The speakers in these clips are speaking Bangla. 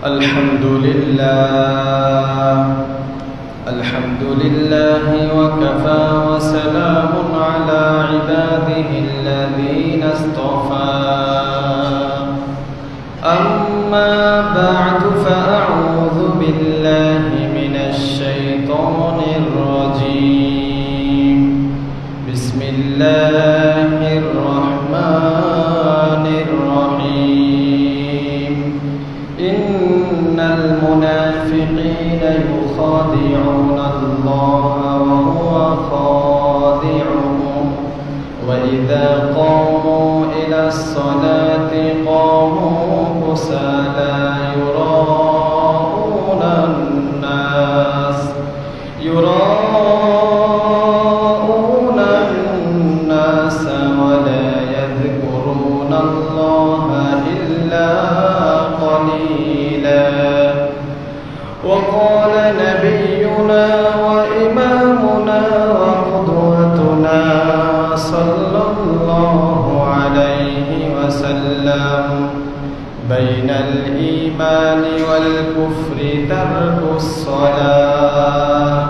الحمد لله وكفى وسلام على عباده الذين اصطفى أما بعد فأعوذ بالله من الشيطان الرجيم بسم الله الرحمن الرحيم إن المنافقين يخادعون الله وهو خادعهم وإذا قاموا إلى الصلاة قاموا كسالى يراءون الناس ولا يذكرون الله إلا قليلا وقال نبينا وإمامنا وقدوتنا صلى الله عليه وسلم بين الإيمان والكفر ترك الصلاة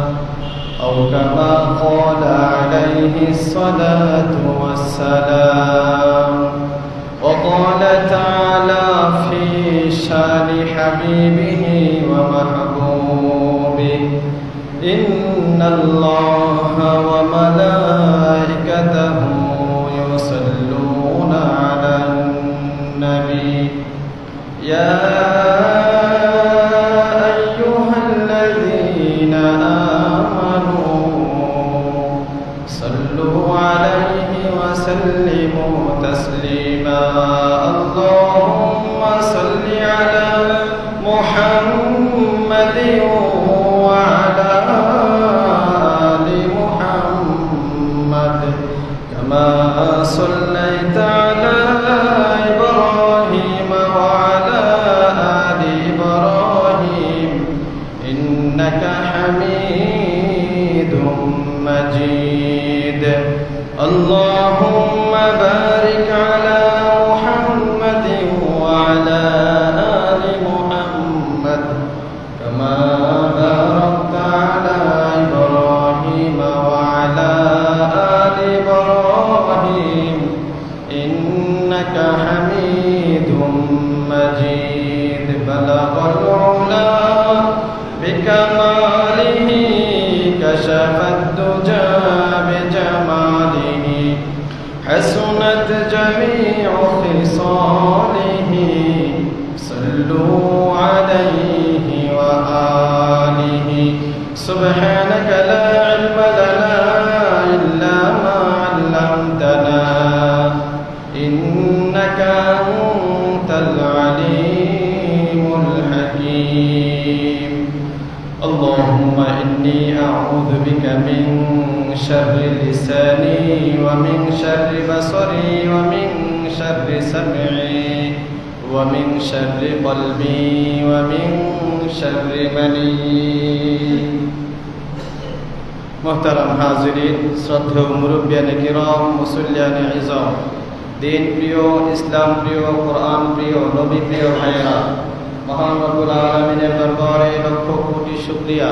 أو كما قال عليه الصلاة والسلام وقال تعالى في شان حبيبه ومحبوبه إن الله وملائكته يصلون على النبي يا أيها الذين آمنوا صلوا عليه وسلموا تسليما اللهم صل على محمد وعلى آل محمد كما صليت على إبراهيم وعلى آل إبراهيم إنك حميد مجيد اللهم بارك على محمد وعلى آل محمد كما باركت على إبراهيم وعلى آل إبراهيم إنك حميد مجيد بلغ العلا بكماله كشف الدجى بجماله حسنت جميع خصاله صلوا عليه وآله سبحانك لا علم لنا إلا ما علمتنا إنك أنت العليم الحكيم اللهم إني أعوذ بك من شر لساني ومن شر بصري ومن شر سمعي ومن شر قلبي ومن شر مني محترم حاضرين শ্রদ্ধেয় মুরব্বিয়ানে কিরাম মুসল্লিয়ানে ইজাম দিন প্রিয় ইসলাম প্রিয় কোরআন প্রিয় নবী প্রিয় ভাইয়েরা মহান রব্বুল আলামিনের দরবারে লক্ষ কোটি শুকরিয়া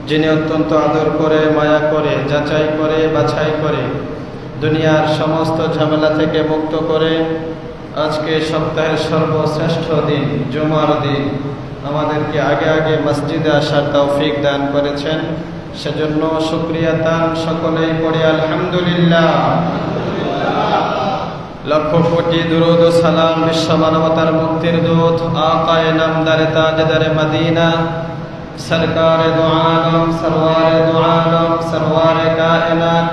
যিনি অত্যন্ত আদর করে মায়া করে যাচাই করে বাছাই করে দুনিয়ার সমস্ত ঝামেলা থেকে মুক্ত করে আজকে সপ্তাহের সর্বশ্রেষ্ঠ দিন জুমার দিন আমাদেরকে আগে আগে মসজিদে আসার তৌফিক দান করেছেন সেজন্য শুকরিয়া দান সকলেই পড়ি আলহামদুলিল্লাহ লক্ষ কোটি দুরূদ ও সালাম বিশ্ব মানবতার মুক্তির দূত আকায়ে নামদারে তাজদারে মদিনা সরকারে দু আলম সরওয়ারে দু আলম সরওয়ারে কায়নাত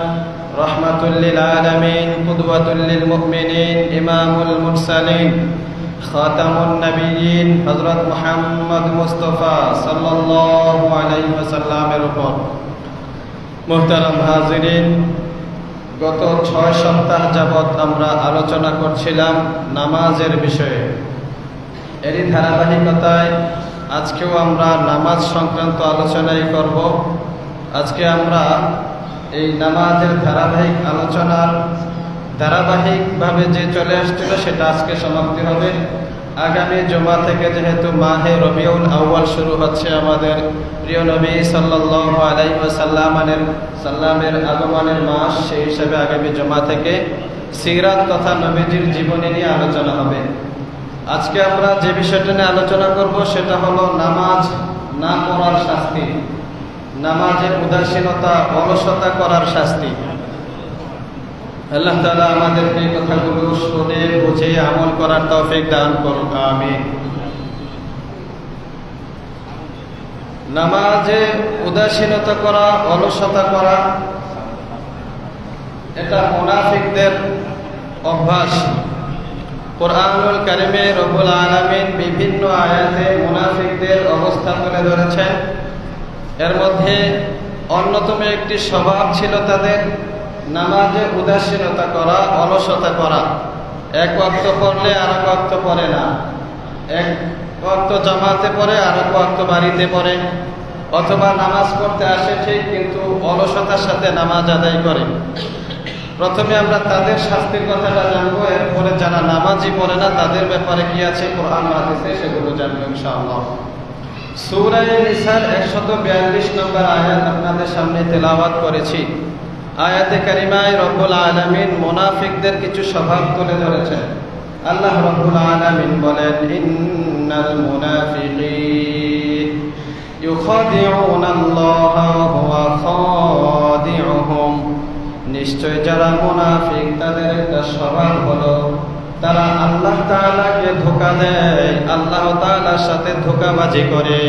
রহমাতুল লিল আলামিন কুদওয়াতুল লিল মুমিনিন ইমামুল মুরসালিন খাতামুন নবিয়্যিন হযরত মুহাম্মদ মুস্তাফা সাল্লাল্লাহু আলাইহি ওয়াসাল্লামের উপর মুহতারাম হাজিরিন গত 6 সপ্তাহ যাবত আমরা আলোচনা করছিলাম নামাজের বিষয়ে এরই ধারাবাহিকতায় আজকেও আমরা নামাজ সংক্রান্ত আলোচনাই করব আজকে আমরা এই নামাজের ধারাবাহিক আলোচনার ধারাবাহিকভাবে যে চলে আসছিল সেটা আজকে সমাপ্তি হবে। আগামী জুমা থেকে যেহেতু মাহে রবিউল আউয়াল শুরু হচ্ছে, আমাদের প্রিয় নবী সাল্লাল্লাহু আলাইহি ওয়াসাল্লামের আগমনের মাস, সেই হিসাবে আগামী জুমা থেকে সিরাত তথা নবীজির জীবনী নিয়ে আলোচনা হবে। আজকে আমরা যে বিষয়টা নিয়ে আলোচনা করব সেটা হলো নামাজ না পড়ার শাস্তি, নামাজের উদাসীনতা অলসতা করার শাস্তি। আল্লাহ তাআলা আমাদেরকে এই কথাগুলো শুনে বুঝে আমল করার তৌফিক দান করুন, আমিন। নামাজে উদাসীনতা করা, অলসতা করা, এটা মুনাফিকদের অভ্যাস। কুরআনুল কারীমে রব্বুল আলামিন বিভিন্ন আয়াতে মুনাফিকদের অবস্থা তুলে ধরেছেন। এর মধ্যে অন্যতম একটি স্বভাব ছিল তাদের নামাজে উদাসীনতা করা, অলসতা করা। এক ওয়াক্ত পড়লে আর এক ওয়াক্ত পড়ে না, এক ওয়াক্ত জামাতে পড়ে আর এক ওয়াক্ত বাড়িতে পড়ে, অথবা নামাজ পড়তে আসে ঠিক কিন্তু অলসতার সাথে নামাজ আদায় করে। প্রথমে আমরা তাদের শাস্তির কথাটা জানবো, এরপরে যারা নামাজই পড়ে না তাদের ব্যাপারে কি আছে কোরআন হাদিসে সেগুলো জানবো ইনশাআল্লাহ। সূরা নিসার 142 নম্বর আয়াত আপনাদের সামনে তেলাওয়াত করেছি। আয়াতে কারিমায় রব্বুল আলামিন মুনাফিকদের কিছু স্বভাব তুলে ধরেছেন। আল্লাহ রব্বুল আলামিন বলেন, ইন্নাল মুনাফিকিন ইউখাদিউনাল্লাহা ওয়া হুয়া খাদিউহুম। নিশ্চয় যারা মুনাফিক তাদের একটা স্বভাব হলো তারা আল্লাহ তাআলাকে ধোঁকা দেয়, আল্লাহ তাআলার সাথে ধোঁকাবাজি করে,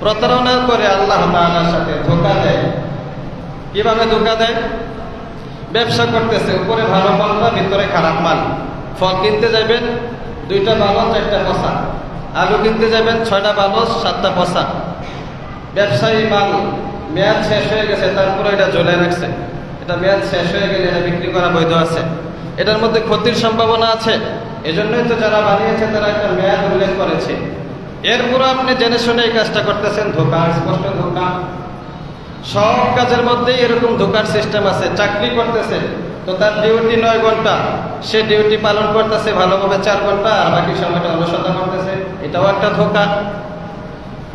প্রতারণা করে, আল্লাহ তাআলার সাথে ধোঁকা দেয়। কিভাবে ধোঁকা দেয়? ব্যবসা করতেছে, উপরে ভালো মাল না ভিতরে খারাপ মাল। ফল কিনতে যাবেন 2টা ভালো 4টা পচা, আলু কিনতে যাবেন 6টা ভালো 7টা পচা। ব্যবসায়ী মাল মেয়াদ শেষ হয়ে গেছে, তারপরে এটা ঝুলে রাখছে। এটা মেয়াদ শেষ হয়ে গেলে এটা বিক্রি করা বৈধ আছে, এটার মধ্যে ক্ষতির সম্ভাবনা আছে। এজন্যই তো যারা বানিয়েছে তারা একটা মেয়াদ উল্লেখ করেছে। এরপরও আপনি জেনে শুনে এই কাজটা করতেছেন, ধোঁকা, স্পষ্ট ধোঁকা। সব কাজের মধ্যেই এরকম ধোঁকার সিস্টেম আছে। চাকরি করতেছে তো তার ডিউটি 9 ঘন্টা, সে ডিউটি পালন করতেছে ভালোভাবে 4 ঘন্টা, আর বাকি সময়টা অলসতা করতেছে, এটাও একটা ধোঁকা।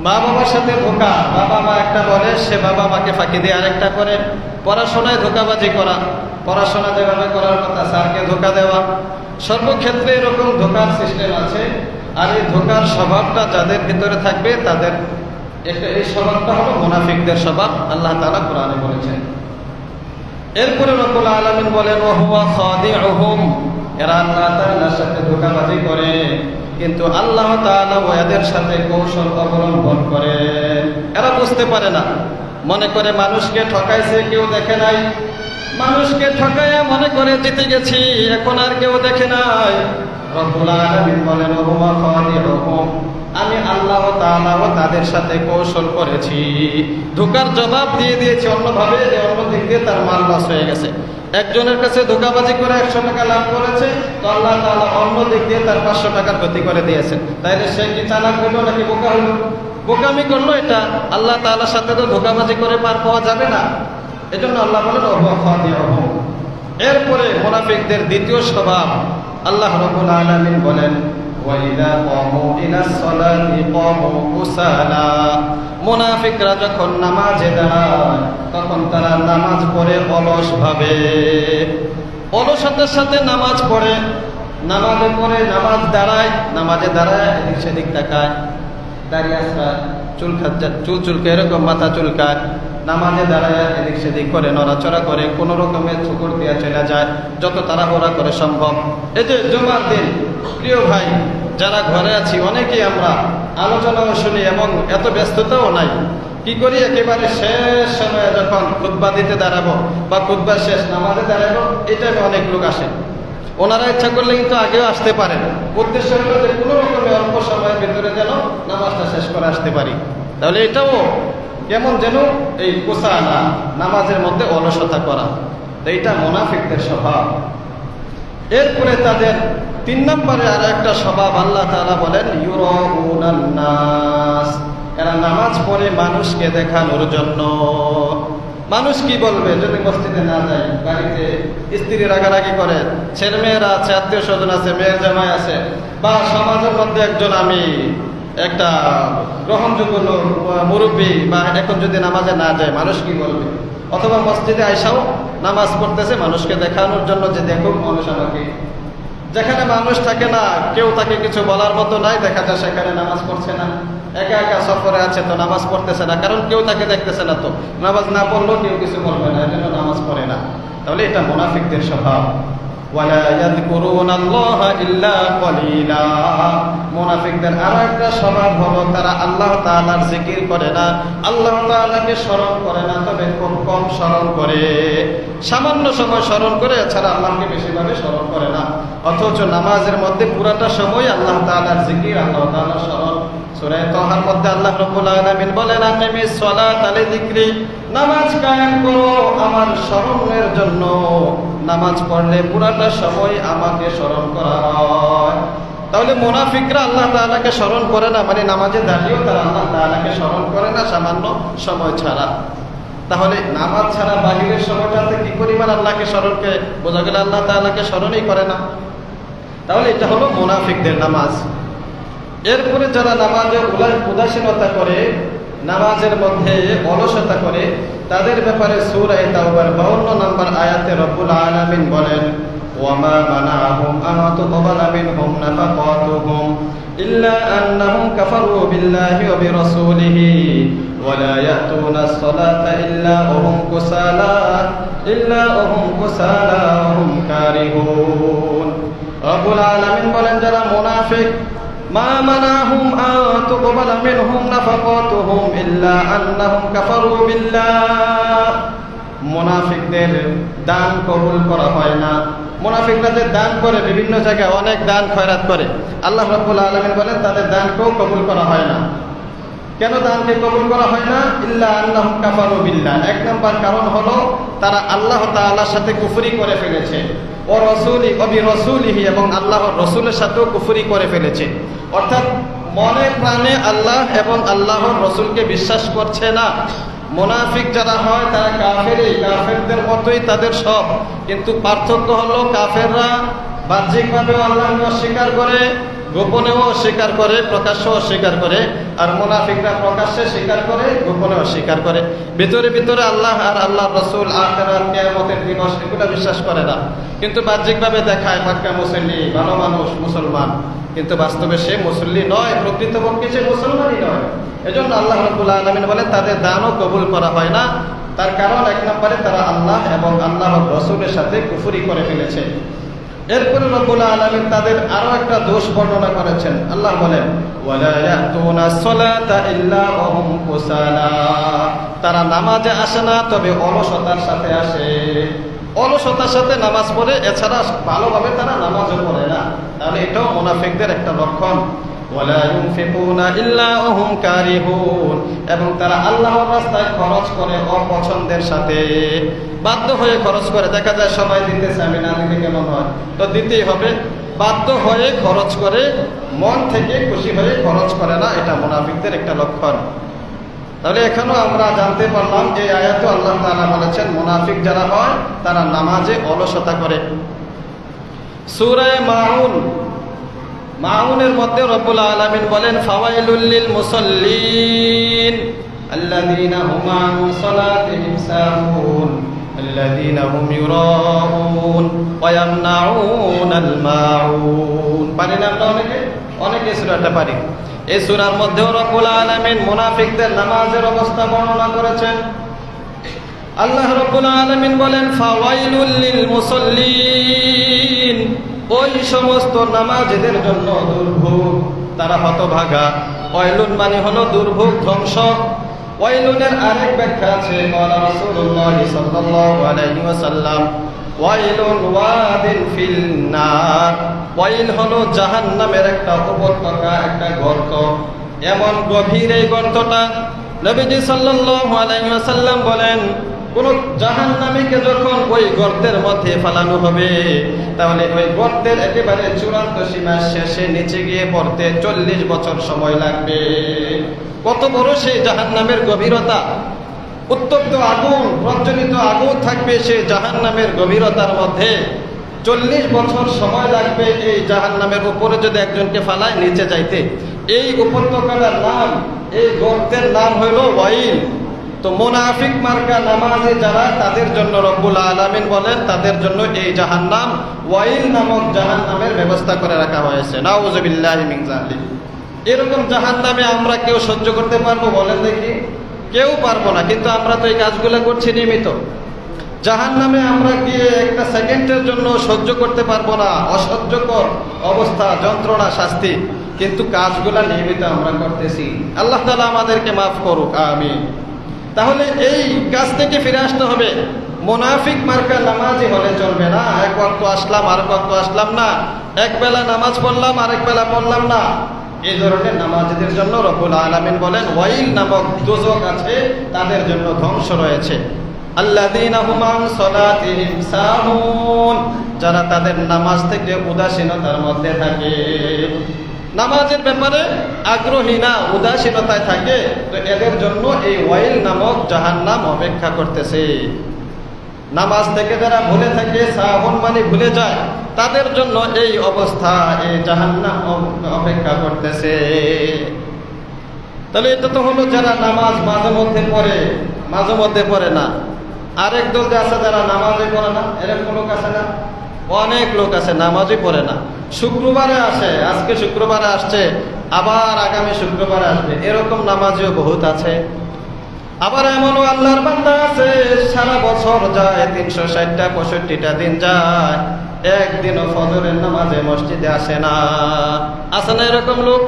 মা বাবার সাথে ধোঁকা, বাবা মা একটা বলে সে বাবা মাকে ফাঁকি দিয়ে আরেকটা করে। পড়াশোনায় ধোঁকাবাজি করা, পড়াশোনা যেভাবে করার কথা স্যারকে ধোঁকা দেওয়া। সর্বক্ষেত্রে এরকম ধোঁকার সিস্টেম আছে। আর এই ধোঁকার স্বভাবটা যাদের ভিতরে থাকবে তাদের এই স্বভাবটা হলো মুনাফিকদের স্বভাব, আল্লাহ তাআলা কোরআনে বলেছেন। এরপরে রব্বুল আলামিন বলেন, ওয়া হুয়া খাদিউহুম। এরা আল্লাহ তাআলার সাথে ধোঁকাবাজি করে, কিন্তু আল্লাহ তাআলা ওয়াদের সাথে কৌশল অবলম্বন করে। এরা বুঝতে পারে না, মনে করে মানুষকে ঠকাইছে, কেউ দেখে নাই। মানুষকে ঠকাইয়া মনে করে জিতে গেছি, এখন আর কেউ দেখে নাই। রব্বুল আলামিন বলেন, ওয়া হুয়া খাদিউহুম। আমি আল্লাহ তাআলা তাদের সাথে কৌশল করেছি, ধোঁকার জবাব দিয়ে দিয়েছি অন্যভাবে, যে অন্য দিক দিয়ে তার মাল লস হয়ে গেছে। একজনের কাছে ধোঁকাবাজি করে 100 টাকা লাভ করেছে, তো আল্লাহ তাআলা অন্য দিক দিয়ে তার 500 টাকার ক্ষতি করে দিয়েছেন। তাইলে সে কি চালাক হইল নাকি বোকা হইল? বোকামি করলো। এটা আল্লাহ তাআলার সাথে তো ধোঁকাবাজি করে পার পাওয়া যাবে না। এজন্য আল্লাহ বলেন, ওয়া খাদিউহুম। এরপরে মুনাফিকদের দ্বিতীয় স্বভাব আল্লাহ রাব্বুল আলামিন বলেন, ওয়াইদা কামু ইলাস সালাতি কামু কুসালা। মুনাফিকরা যখন নামাজে দাঁড়ায় তখন তারা নামাজ পড়ে অলস ভাবে, অলসতার সাথে নামাজ পড়ে। নামাজে পড়ে, নামাজ দাঁড়ায়, নামাজে দাঁড়ায় এদিক সেদিক তাকায়, দাঁড়িয়ে আসা, চুল চুলকে এরকম মাথা চুলকায়। নামাজে দাঁড়ায় এদিক সেদিক করে, নড়াচড়া করে, কোনো রকমের ঠুকুর দিয়ে চলে যায়, যত তাড়াহুড়া করে সম্ভব। এই যে জুমার দিন, প্রিয় ভাই যারা ঘরে আছি, অনেকেই আমরা আলোচনাও শুনি এবং এত ব্যস্ততাও নাই। কি করি, একেবারে শেষ সময়ে যখন খুতবা দিতে দাঁড়াবো বা খুতবা শেষ নামাজে দাঁড়াবো, এই টাইমে অনেক লোক আসে। ওনারা ইচ্ছা করলে কিন্তু আগেও আসতে পারেন। উদ্দেশ্য হলো যে কোনো রকমের অল্প সময়ের ভিতরে যেন নামাজটা শেষ করে আসতে পারি। তাহলে এটাও কেমন যেন এই কুসালা, নামাজের মধ্যে অলসতা করা, তো এইটা মুনাফিকদের স্বভাব। এরপরে তাদের 3 নম্বরে আর একটা স্বভাব আল্লাহ তাআলা বলেন, ইউরাউনান নাস। এরা নামাজ পড়ে মানুষকে দেখানোর জন্য। মানুষ কি বলবে যদি মসজিদে না যায়, বাড়িতে স্ত্রী রাগারাগি করে, ছেলে মেয়েরা আছে, আত্মীয় স্বজন আছে, মেয়ের জামাই আছে, বা সমাজের মধ্যে একজন আমি একটা গ্রহণযোগ্য মুরব্বী বা এখন যদি নামাজে না যায় মানুষ কি বলবে? অথবা মসজিদে আইসাও নামাজ পড়তেছে মানুষকে দেখানোর জন্য যে দেখুক মানুষ আমাকে। যেখানে মানুষ থাকে না, কেউ তাকে কিছু বলার মতো নাই, দেখা যায় সেখানে নামাজ পড়ছে না, একা একা সফরে আছে তো নামাজ পড়তেছে না, কারণ কেউ তাকে দেখতেছে না, তো নামাজ না পড়লেও কেউ কিছু বলবে না, এজন্য নামাজ পড়ে না। তাহলে এটা মুনাফিকদের স্বভাব। ওয়ালা ইয়াযকুরুনাল্লাহা ইল্লা কলিলা, মুনাফিকদের আরেকটা স্বভাব হলো তারা আল্লাহ তাআলার জিকির করে না, আল্লাহ তাআলাকে স্মরণ করে না, তবে খুব কম স্মরণ করে, সামান্য সময় স্মরণ করে, এছাড়া আল্লাহকে বেশিভাবে স্মরণ করে না। অথচ নামাজের মধ্যে পুরাটা সময় আল্লাহ তাআলার জিকির, আল্লাহ তাআলার স্মরণ। সূরা তাহার মধ্যে আল্লাহ রাব্বুল আলামিন বলেন, আকিমিস সালাতা লিযিকরি, নামাজ কায়েম করো আমার স্মরণের জন্য। নামাজ পড়লে পুরাটা সময় আমাকে স্মরণ করা হয়। তাহলে মুনাফিকরা আল্লাহ তাআলাকে স্মরণ করে না, মানে নামাজে দাঁড়িয়েও তারা আল্লাহ তাআলাকে স্মরণ করে না সামান্য সময় ছাড়া। তাহলে নামাজ ছাড়া বাহিরের সময়টাতে কি পরিমাণ আল্লাহকে স্মরণকে বোঝা গেল, আল্লাহ তাআলাকে স্মরণই করে না। তাহলে এটা হলো মুনাফিকদের নামাজ। এরপরে যারা নামাজে উদাসীনতা করে, নামাজের মধ্যে অলসতা করে, তাদের ব্যাপারে সূরা তাওবার 52 নম্বর আয়াতে রব্বুল আলামিন বলেন, ওয়ামা মানাহুম আন তুকবালা মিনহুম নাফাকাতুহুম ইল্লা আন্নাহুম কাফারু বিল্লাহি ওয়া বিরাসূলিহি ওয়া লা ইয়াতুনাস সালাতা ইল্লা ওহুম কুসালা ওয়া হুম কারিহুন। রব্বুল আলামিন বলেন, যারা মুনাফিক, মা মানাহুম আন তুকবালা মিনহুম নাফাকাতুহুম ইল্লা আন্নাহুম কাফারু বিল্লাহ, মুনাফিকদের দান কবুল করা হয় না। মুনাফিকরা যে দান করে, বিভিন্ন জায়গায় অনেক দান খয়রাত করে, আল্লাহ রাব্বুল আলামিন বলেন তাদের দানকেও কবুল করা হয় না। কেন দানকে কবুল করা হয় না? ইল্লা আন্নাহুম কাফারু বিল্লাহ। এক নম্বর কারণ হলো তারা আল্লাহ তাআলার সাথে কুফরি করে ফেলেছে, ও রাসূলি ওয়া বিরাসূলিহি, এবং আল্লাহর রাসূলের সাথেও কুফরি করে ফেলেছে। অর্থাৎ মনে প্রাণে আল্লাহ এবং আল্লাহর রাসূলকে বিশ্বাস করছে না। মুনাফিক যারা হয় তারা কাফেরই, কাফেরদের মতোই তাদের সব, কিন্তু পার্থক্য হলো কাফেররা বাহ্যিকভাবেও আল্লাহকে অস্বীকার করে, গোপনেও অস্বীকার করে, প্রকাশ্যেও অস্বীকার করে, আর মুনাফিকরা প্রকাশ্যে স্বীকার করে, গোপনে অস্বীকার করে। ভিতরে ভিতরে আল্লাহ আর আল্লাহর রাসূল, আখিরাত, কিয়ামতের দিবস এগুলো বিশ্বাস করে না, কিন্তু বাহ্যিকভাবে দেখায় পাক্কা মুসল্লি, ভালো মানুষ, মুসলমান, কিন্তু বাস্তবে সে মুসল্লি নয়, প্রকৃতপক্ষে সে মুসলমানই নয়। এজন্য আল্লাহ রাব্বুল আলামিন বলেন তাদের দানও কবুল করা হয় না। তার কারণ এক নম্বরে তারা আল্লাহ এবং আল্লাহর রাসূলের সাথে কুফরি করে ফেলেছে। এরপরে রব্বুল আলামিন তাদের আরো একটা দোষ বর্ণনা করেছেন। আল্লাহ বলেন, ওয়ালা ইয়াতুনাস সালাতা ইল্লা ওয়া হুম কুসালা, তারা নামাজে আসে না তবে অলসতার সাথে আসে, অলসতার সাথে নামাজ পড়ে, এছাড়া ভালোভাবে তারা নামাজও পড়ে না। তাহলে এটাও মুনাফিকদের একটা লক্ষণ। ওয়ালা ইউনফিকুনা ইল্লা ওয়া হুম কারিহুন, এবং তারা আল্লাহর রাস্তায় খরচ করে অপছন্দের সাথে, বাধ্য হয়ে খরচ করে। দেখা যায় সবাই দিতেছে, আমি না দিলে কেমন হয়, তো দিতেই হবে, বাধ্য হয়ে খরচ করে, মন থেকে খুশি হয়ে খরচ করে না। এটা মুনাফিকদের একটা লক্ষণ। তাহলে এখানেও আমরা জানতে পারলাম যে আয়াতে আল্লাহ তাআলা বলেছেন মুনাফিক যারা হয় তারা নামাজে অলসতা করে। সূরা মাউনের মধ্যে রব্বুল আলামিন বলেন, ফাওয়াইলুল লিল মুসাল্লিন আল্লাযীনা হুম আন সালাতিহিম সাহুন আল্লাযীনা হুম ইউরাউন ওয়া ইয়ামনাউনাল মাউন। পারি না আমরা অনেকে সূরাটা পারি। এই সূরার মধ্যেও রব্বুল আলামিন মুনাফিকদের নামাজের অবস্থা বর্ণনা করেছেন। আল্লাহ রাব্বুল আলামিন বলেন, ফাওয়াইলুল লিল মুসাল্লিন, ওই সমস্ত নামাজীদের জন্য দুর্ভোগ, তারা হতভাগা। ওয়াইলুন মানে হলো দুর্ভোগ, ধ্বংস। ওয়াইলুনের আরেক ব্যাখ্যা আছে, ক্বালা রাসূলুল্লাহ সাল্লাল্লাহু আলাইহি ওয়াসাল্লাম, ওয়াইলুন ওয়াদিন ফিল নার, ওয়াইল হলো জাহান্নামের একটা উপত্যকা, একটা গর্ত। এমন গভীর এই গর্তটা, নবীজি সাল্লাল্লাহু আলাইহি ওয়াসাল্লাম বলেন, কোন জাহান্নামীকে যখন ওই গর্তের মধ্যে ফেলানো হবে, তাহলে ওই গর্তের একেবারে চূড়ান্ত সীমার শেষে নিচে গিয়ে পড়তে 40 বছর সময় লাগবে। কত বড় সেই জাহান্নামের গভীরতা! উত্তপ্ত আগুন, প্রজ্বলিত আগুন থাকবে সেই জাহান্নামের গভীরতার মধ্যে। 40 বছর সময় লাগবে এই জাহান্নামের উপরে যদি একজনকে ফালায় নিচে যাইতে। এই উপত্যকার নাম, এই গর্তের নাম হইল ওয়াইল। তো মুনাফিক মার্কা নামাজি যারা, তাদের জন্য রব্বুল আলামিন বলেন তাদের জন্য এই জাহান্নাম ওয়াইল নামক জাহান্নামের ব্যবস্থা করে রাখা হয়েছে। নাউযুবিল্লাহি মিন যালিক। এরকম জাহান্নামে আমরা কেউ সহ্য করতে পারবো বলেন দেখি? কেউ পারবো না। কিন্তু আমরা তো এই কাজগুলো করছি নিয়মিত। জাহান্নামে আমরা গিয়ে একটা সেকেন্ডের জন্য সহ্য করতে পারবো না, অসহ্যকর অবস্থা, যন্ত্রণা, শাস্তি, কিন্তু কাজগুলা নিয়মিত আমরা করতেছি। আল্লাহ তাআলা আমাদেরকে মাফ করুক, আমিন। তাহলে এই কাজ থেকে ফিরে আসতে হবে। মুনাফিক মার্কা নামাজি হলে চলবে না। এক ওয়াক্ত আসলাম, আরেক ওয়াক্ত আসলাম না, এক বেলা নামাজ পড়লাম, আরেক বেলা পড়লাম না। এই ধরনের নামাজিদের জন্য রব্বুল আলামিন বলেন ওয়াইল নামক দোজখ আছে, তাদের জন্য ধ্বংস রয়েছে। আল্লাযীনা হুম আন সালাতিহিম সাহুন, যারা তাদের নামাজ থেকে উদাসীনতার মধ্যে থাকে, নামাজের ব্যাপারে আগ্রহী না, উদাসীনতায় থাকে, তো এদের জন্য এই ওয়াইল নামক জাহান্নাম অপেক্ষা করতেছে। নামাজ থেকে যারা ভুলে থাকে, সাহুন মানে ভুলে যায়, তাদের জন্য এই অবস্থা, এই জাহান্নাম অপেক্ষা করতেছে। তাহলে এটা তো হলো যারা নামাজ মাঝে মধ্যে পড়ে, মাঝে মধ্যে পড়ে না। আরেক দল যে আছে যারা নামাজই পড়ে না, এরকম লোক আছে না? অনেক লোক আছে নামাজই পড়ে না। শুক্রবারে আসে, আজকে শুক্রবারে আসছে, আবার আগামী শুক্রবারে আসবে, এরকম নামাজিও বহুত আছে। আবার এমনও আল্লাহর বান্দা আছে সারা বছর যায়, 360টা 65টা দিন যায়, একদিনও ফজরের নামাজে মসজিদে আসে না। আছে না এরকম লোক?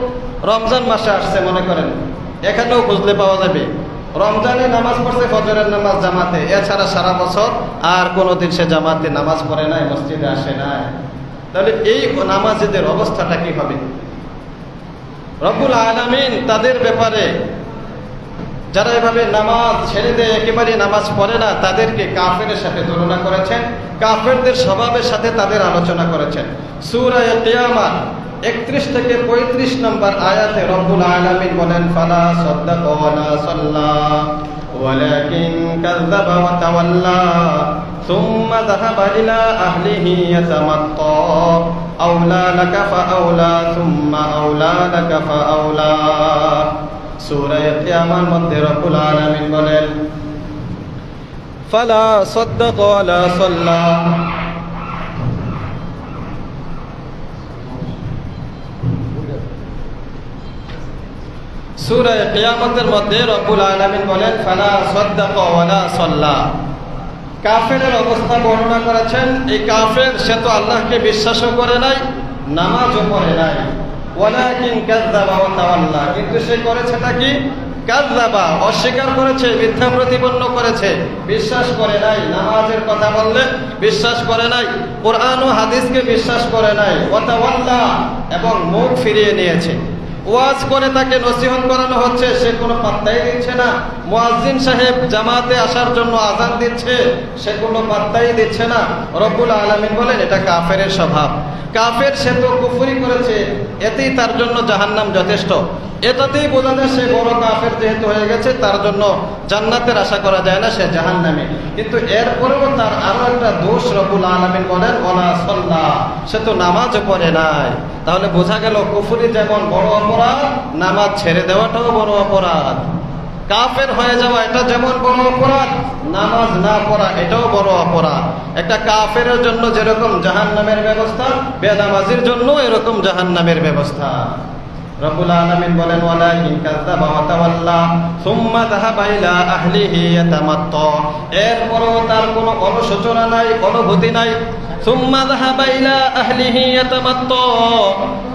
রমজান মাসে আসছে মনে করেন, এখানেও খুঁজলে পাওয়া যাবে। রমজানে নামাজ পড়ছে, ফজরের নামাজ জামাতে, এছাড়া সারা বছর আর কোনোদিন সে জামাতে নামাজ পড়ে নাই, মসজিদে আসে নাই। তাহলে এই নামাজীদের অবস্থাটা কি হবে? রব্বুল আলামিন তাদের ব্যাপারে, যারা এভাবে নামাজ ছেড়ে দেয়, একেবারে নামাজ পড়ে না, তাদেরকে কাফেরের সাথে তুলনা করেছেন, কাফেরদের স্বভাবের সাথে তাদের আলোচনা করেছেন। সূরা কিয়ামা 31 থেকে 35 নম্বর আয়াতে রব্বুল আলামিন বলেন ফালা সাদ্দাকা ওয়ালা সাল্লা ওয়ালাকিন কাযযাবা ওয়া তাওয়াল্লা সুম্মা যাহাবা ইলা আহলিহি ইয়াতামাত্তা আওলা লাকা ফাআওলা সুম্মা আওলা লাকা ফাআওলা। সূরা কিয়ামার মধ্যে রব্বুল আলামিন বলেন ফালা সাদ্দাকা ওয়ালা সাল্লা, সূরা কিয়ামতের মধ্যে রব্বুল আলামিন বলেন ফালা সাদ্দাকা ওয়ালা সাল্লা। কাফেরের অবস্থা বর্ণনা করেছেন। এই কাফের, সে তো আল্লাহকে বিশ্বাসও করে নাই, নামাজও পড়ে নাই। ওয়ালাকিন কাযযাবা ওয়া তাওয়াল্লা, কিন্তু সে করেছেটা কি? কাযযাবা, অস্বীকার করেছে, মিথ্যা প্রতিপন্ন করেছে, বিশ্বাস করে নাই। নামাজের কথা বললে বিশ্বাস করে নাই, কোরআন ও হাদিসকে বিশ্বাস করে নাই। ওয়া তাওয়াল্লা, এবং মুখ ফিরিয়ে নিয়েছে। ওয়াজ করে তাকে নসিহত করানো হচ্ছে, সে কোনো পাত্তাই দিচ্ছে না। মুয়াজ্জিন সাহেব জামাতে আসার জন্য আযান দিচ্ছে, সে কোনো পাত্তাই দিচ্ছে না। রব্বুল আলামিন বলেন এটা কাফেরের স্বভাব। কাফের, সে তো কুফরি করেছে, এতেই তার জন্য জাহান্নাম যথেষ্ট। এটাতেই বোঝা যায় সে বড় কাফের যেহেতু হয়ে গেছে, তার জন্য জান্নাতের আশা করা যায় না, সে জাহান্নামী। কিন্তু এরপরেও তার আরো একটা দোষ রব্বুল আলামিন বলেন ওয়ালা সাল্লা, সে তো নামাজও পড়ে নাই। তাহলে বোঝা গেল কুফরি যেমন বড় অপরাধ, নামাজ ছেড়ে দেওয়াটাও বড় অপরাধ। কাফের হয়ে যাওয়া এটা যেমন বড় অপরাধ, নামাজ না পড়া এটাও বড় অপরাধ। একটা কাফের জন্য যেরকম জাহান্নামের ব্যবস্থা, বেনামাজির জন্য এরকম জাহান্নামের ব্যবস্থা। রব্বুল আলামিন বলেন ওয়ালাকিন কাযযাবা ওয়া তাওয়াল্লা সুম্মা যাহাবা ইলা আহলিহি ইয়াতামাত্তা, এরপরও তার কোনো অনুশোচনা নাই, অনুভূতি নাই। সুম্মা যাহাবা ইলা আহলিহি ইয়াতামাত্তা,